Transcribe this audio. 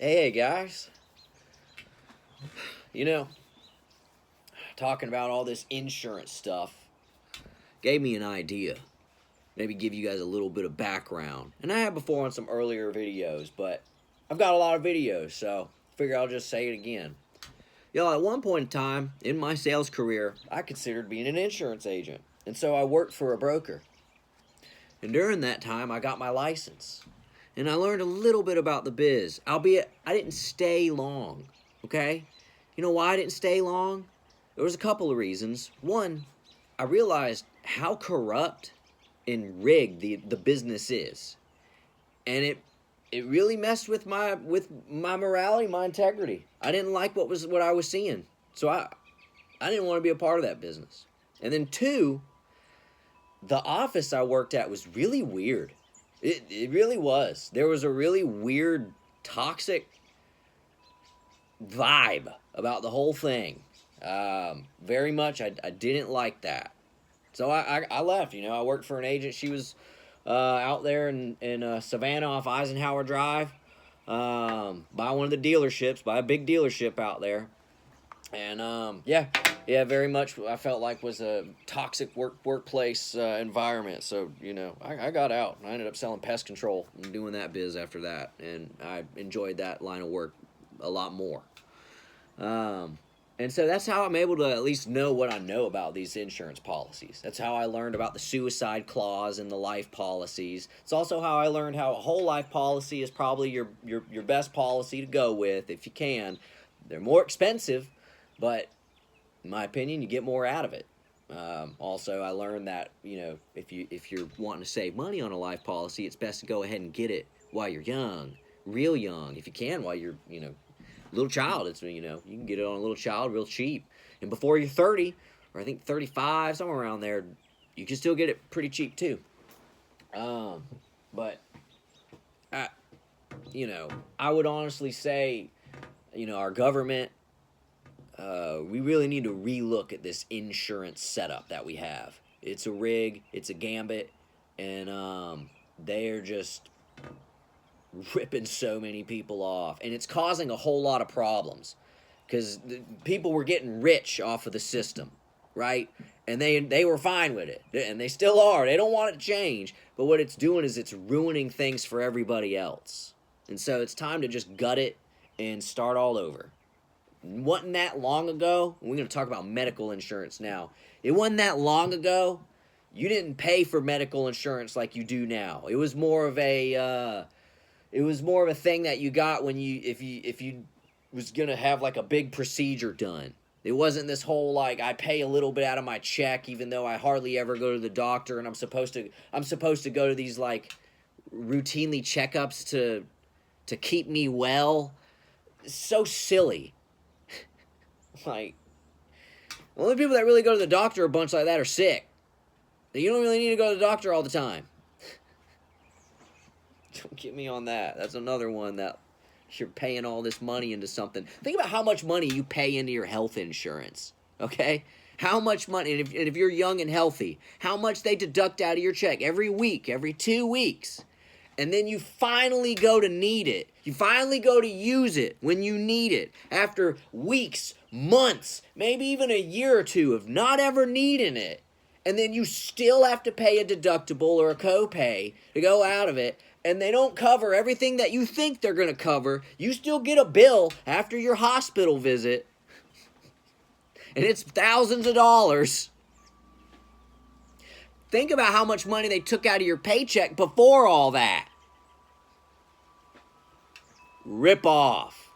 Hey guys, you know, talking about all this insurance stuff gave me an idea. Maybe give you guys a little bit of background. And I have before on some earlier videos, but I've got a lot of videos, so I figure I'll just say it again. At one point in time in my sales career, I considered being an insurance agent. And so I worked for a broker. And during that time, I got my license. And I learned a little bit about the biz, albeit I didn't stay long, okay? You know why I didn't stay long? There was a couple of reasons. One, I realized how corrupt and rigged the business is. And it really messed with my morality, my integrity. I didn't like what I was seeing. So I didn't want to be a part of that business. And then two, the office I worked at was really weird. It really was. There was a really weird, toxic vibe about the whole thing. Very much, I didn't like that. So I left. I worked for an agent. She was out there in Savannah off Eisenhower Drive, by one of the dealerships, by a big dealership out there. And yeah, very much I felt like was a toxic workplace environment. So I got out. I ended up selling pest control and doing that biz after that, and I enjoyed that line of work a lot more. And so that's how I'm able to at least know what I know about these insurance policies. That's how I learned about the suicide clause in the life policies. It's also how I learned how a whole life policy is probably your best policy to go with if you can. They're more expensive, but in my opinion, you get more out of it. Also, I learned that if you're wanting to save money on a life policy, it's best to go ahead and get it while you're young, real young. If you can, while you're little child, it's you can get it on a little child real cheap, and before you're 30, or I think 35, somewhere around there, you can still get it pretty cheap too. But I would honestly say, our government, we really need to relook at this insurance setup that we have. It's a rig, it's a gambit, and they're just ripping so many people off, and it's causing a whole lot of problems because people were getting rich off of the system, right? And they were fine with it, and they still are. They don't want it to change, but what it's doing is it's ruining things for everybody else. And so it's time to just gut it and start all over. It wasn't that long ago. We're going to talk about medical insurance now. It wasn't that long ago. You didn't pay for medical insurance like you do now. It was more of a thing that you got when if you was gonna have like a big procedure done. It wasn't this whole like I pay a little bit out of my check even though I hardly ever go to the doctor, and I'm supposed to go to these like routinely checkups to keep me well. It's so silly. Like, the only people that really go to the doctor a bunch like that are sick. You don't really need to go to the doctor all the time. Don't get me on that. That's another one that you're paying all this money into something. Think about how much money you pay into your health insurance, okay? How much money, and if you're young and healthy, how much they deduct out of your check every week, every 2 weeks. And then you finally go to need it. You finally go to use it when you need it. After weeks, months, maybe even a year or two of not ever needing it. And then you still have to pay a deductible or a copay to go out of it. And they don't cover everything that you think they're going to cover. You still get a bill after your hospital visit. And it's thousands of dollars. Think about how much money they took out of your paycheck before all that. Rip off.